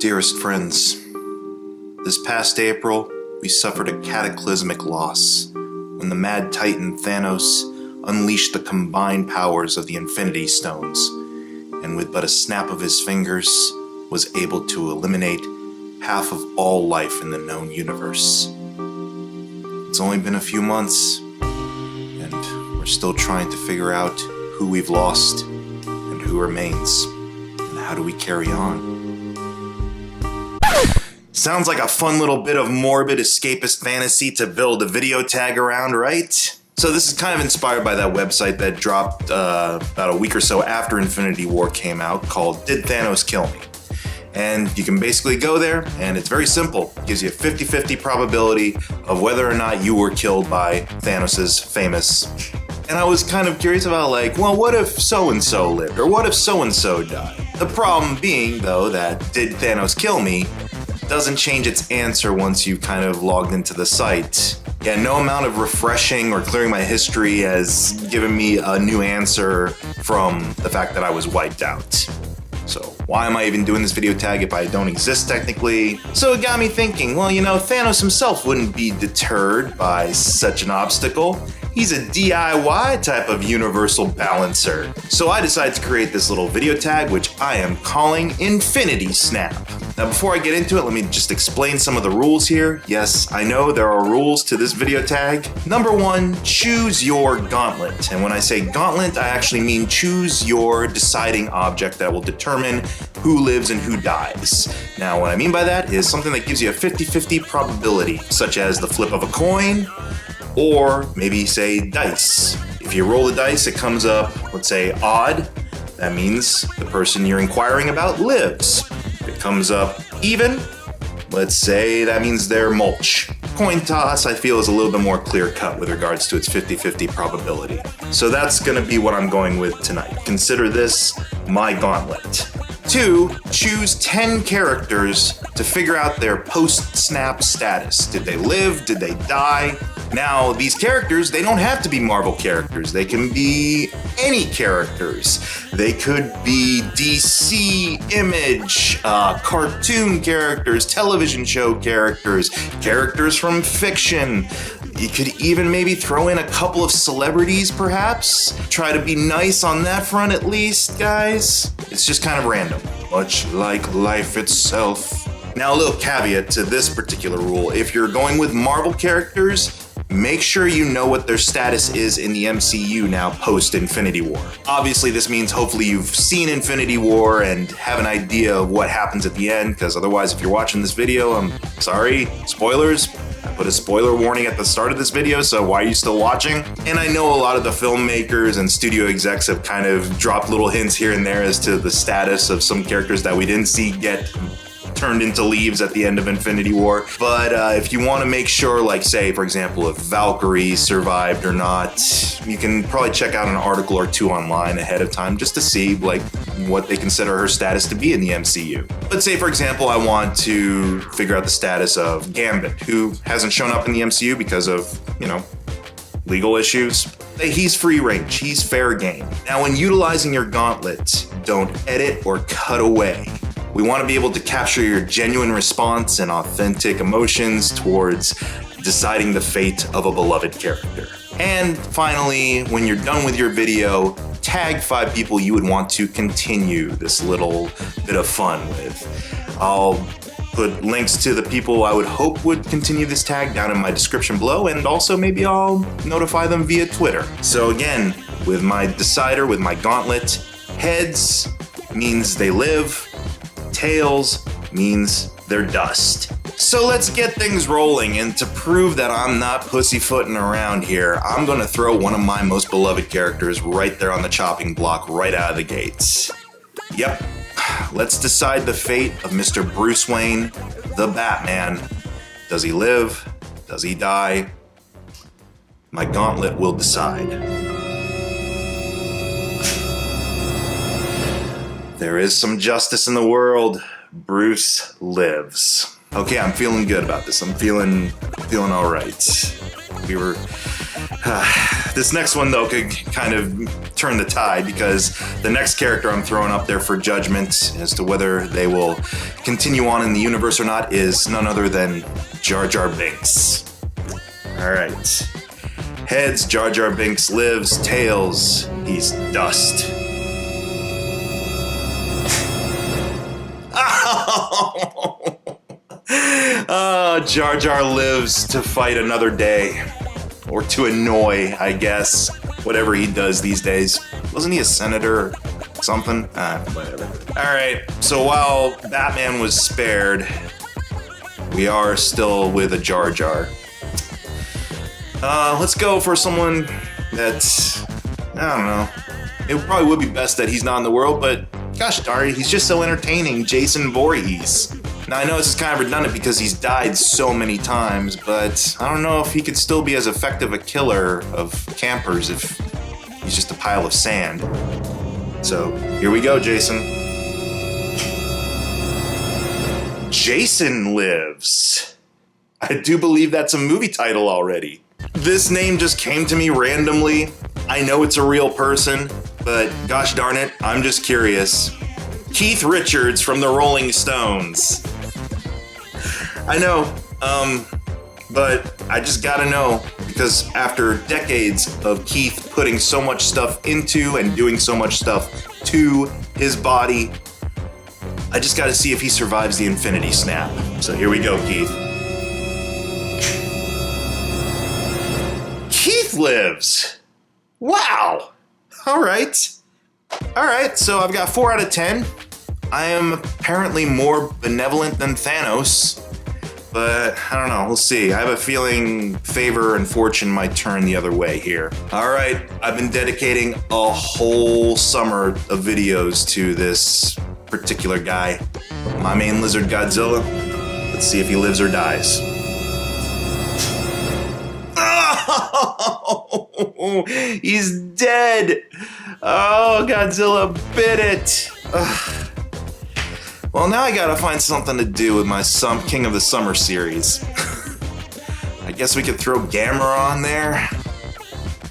Dearest friends, this past April, we suffered a cataclysmic loss when the mad titan Thanos unleashed the combined powers of the Infinity Stones, and with but a snap of his fingers, was able to eliminate half of all life in the known universe. It's only been a few months, and we're still trying to figure out who we've lost and who remains, and how do we carry on. Sounds like a fun little bit of morbid escapist fantasy to build a video tag around, right? So this is kind of inspired by that website that dropped about a week or so after Infinity War came out called Did Thanos Kill Me? And you can basically go there and it's very simple. It gives you a 50-50 probability of whether or not you were killed by Thanos' famous. And I was kind of curious about well, what if so-and-so lived? Or what if so-and-so died? The problem being, though, that Did Thanos Kill Me? Doesn't change its answer once you've kind of logged into the site. Yeah, no amount of refreshing or clearing my history has given me a new answer from the fact that I was wiped out. So why am I even doing this video tag if I don't exist technically? So it got me thinking, well, Thanos himself wouldn't be deterred by such an obstacle. He's a DIY type of universal balancer. So I decided to create this little video tag, which I am calling Infinity Snap. Now before I get into it, let me just explain some of the rules here. Yes, I know there are rules to this video tag. Number 1, choose your gauntlet. And when I say gauntlet, I actually mean choose your deciding object that will determine who lives and who dies. Now what I mean by that is something that gives you a 50-50 probability, such as the flip of a coin, or maybe say dice. If you roll the dice, it comes up, let's say odd. That means the person you're inquiring about lives. If it comes up even, let's say that means they're mulch. Coin toss, I feel, is a little bit more clear cut with regards to its 50-50 probability. So that's gonna be what I'm going with tonight. Consider this my gauntlet. 2, choose 10 characters to figure out their post-snap status. Did they live? Did they die? Now, these characters, they don't have to be Marvel characters. They can be any characters. They could be DC, Image, cartoon characters, television show characters, characters from fiction. You could even maybe throw in a couple of celebrities, perhaps. Try to be nice on that front at least, guys. It's just kind of random, much like life itself. Now, a little caveat to this particular rule. If you're going with Marvel characters, make sure you know what their status is in the MCU now post-Infinity War. Obviously, this means hopefully you've seen Infinity War and have an idea of what happens at the end, because otherwise, if you're watching this video, I'm sorry, spoilers. I put a spoiler warning at the start of this video, so why are you still watching? And I know a lot of the filmmakers and studio execs have kind of dropped little hints here and there as to the status of some characters that we didn't see get turned into leaves at the end of Infinity War. But if you want to make sure, say, for example, if Valkyrie survived or not, you can probably check out an article or two online ahead of time just to see, what they consider her status to be in the MCU. Let's say, for example, I want to figure out the status of Gambit, who hasn't shown up in the MCU because of, legal issues. He's free range, he's fair game. Now, when utilizing your gauntlet, don't edit or cut away. We want to be able to capture your genuine response and authentic emotions towards deciding the fate of a beloved character. And finally, when you're done with your video, tag 5 people you would want to continue this little bit of fun with. I'll put links to the people I would hope would continue this tag down in my description below, and also maybe I'll notify them via Twitter. So again, with my decider, with my gauntlet, heads means they live, tails means they're dust. So let's get things rolling, and to prove that I'm not pussyfooting around here, I'm gonna throw one of my most beloved characters right there on the chopping block right out of the gates. Yep, let's decide the fate of Mr. Bruce Wayne, the Batman. Does he live? Does he die? My gauntlet will decide. There is some justice in the world. Bruce lives. Okay, I'm feeling good about this. I'm feeling all right. We were... this next one, though, could kind of turn the tide because the next character I'm throwing up there for judgment as to whether they will continue on in the universe or not is none other than Jar Jar Binks. All right. Heads, Jar Jar Binks lives. Tails, he's dust. Jar Jar lives to fight another day. Or to annoy, I guess. Whatever he does these days. Wasn't he a senator or something? Whatever. Alright, so while Batman was spared, we are still with a Jar Jar. Let's go for someone that's... I don't know. It probably would be best that he's not in the world, but gosh darn it, he's just so entertaining. Jason Voorhees. Now, I know this is kind of redundant because he's died so many times, but I don't know if he could still be as effective a killer of campers if he's just a pile of sand. So, here we go, Jason. Jason Lives. I do believe that's a movie title already. This name just came to me randomly. I know it's a real person, but gosh darn it, I'm just curious. Keith Richards from the Rolling Stones. I know, but I just gotta know, because after decades of Keith putting so much stuff into and doing so much stuff to his body, I just gotta see if he survives the Infinity Snap. So here we go, Keith. Keith lives! Wow! Alright, so I've got 4 out of 10. I am apparently more benevolent than Thanos, but I don't know, we'll see. I have a feeling favor and fortune might turn the other way here. All right, I've been dedicating a whole summer of videos to this particular guy, my main lizard Godzilla. Let's see if he lives or dies. Oh, he's dead. Oh, Godzilla bit it. Ugh. Well, now I gotta find something to do with my King of the Summer series. I guess we could throw Gamera on there.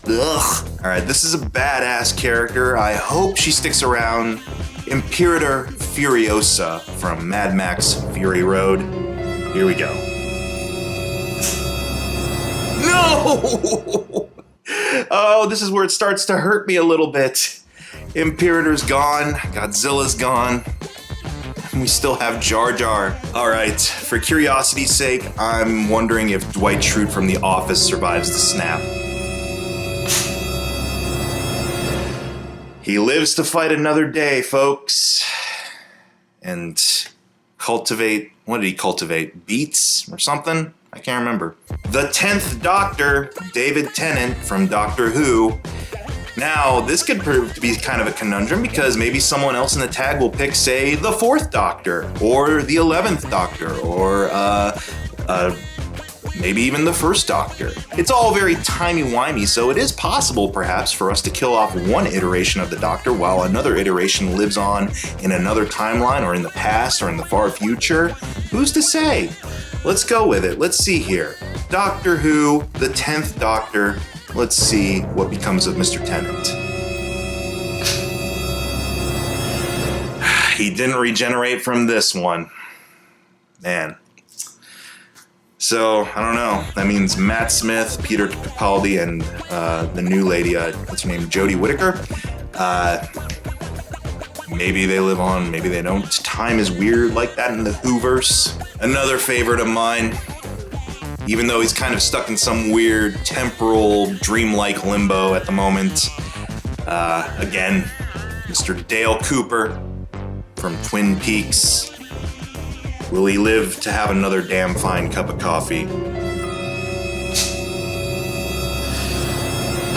Ugh. Alright, this is a badass character. I hope she sticks around. Imperator Furiosa from Mad Max Fury Road. Here we go. No! Oh, this is where it starts to hurt me a little bit. Imperator's gone. Godzilla's gone. We still have Jar Jar. Alright, for curiosity's sake, I'm wondering if Dwight Schrute from The Office survives the snap. He lives to fight another day, folks. And cultivate, what did he cultivate? Beets or something? I can't remember. The 10th Doctor, David Tennant from Doctor Who. Now, this could prove to be kind of a conundrum because maybe someone else in the tag will pick, say, the 4th Doctor, or the 11th Doctor, or maybe even the 1st Doctor. It's all very timey-wimey, so it is possible, perhaps, for us to kill off one iteration of the Doctor while another iteration lives on in another timeline, or in the past, or in the far future. Who's to say? Let's go with it. Let's see here. Doctor Who, the 10th Doctor. Let's see what becomes of Mr. Tennant. He didn't regenerate from this one. Man. So, I don't know. That means Matt Smith, Peter Capaldi, and the new lady, what's her name, Jodie Whittaker. Maybe they live on, maybe they don't. Time is weird like that in the Whoverse. Another favorite of mine. Even though he's kind of stuck in some weird temporal, dreamlike limbo at the moment. Again, Mr. Dale Cooper from Twin Peaks. Will he live to have another damn fine cup of coffee?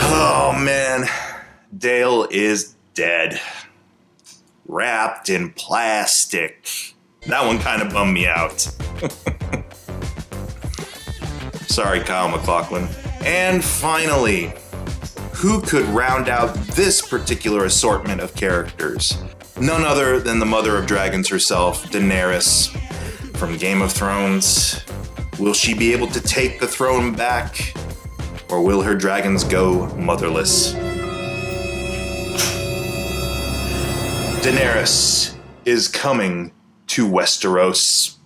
Oh man, Dale is dead. Wrapped in plastic. That one kind of bummed me out. Sorry, Kyle MacLachlan. And finally, who could round out this particular assortment of characters? None other than the mother of dragons herself, Daenerys. from Game of Thrones. Will she be able to take the throne back? Or will her dragons go motherless? Daenerys is coming to Westeros.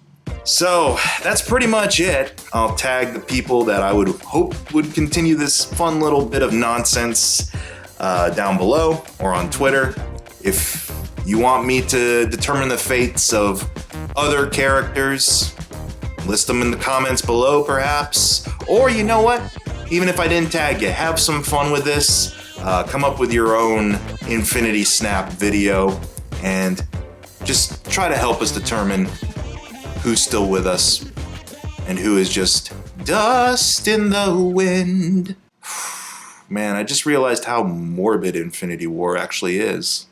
So that's pretty much it. I'll tag the people that I would hope would continue this fun little bit of nonsense down below or on Twitter. If you want me to determine the fates of other characters, list them in the comments below perhaps. Or you know what? Even if I didn't tag you, have some fun with this. Come up with your own Infinity Snap video and just try to help us determine who's still with us and who is just dust in the wind. Man, I just realized how morbid Infinity War actually is.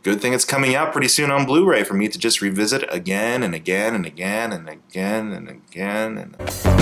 Good thing it's coming out pretty soon on Blu-ray for me to just revisit again and again and again and again and again and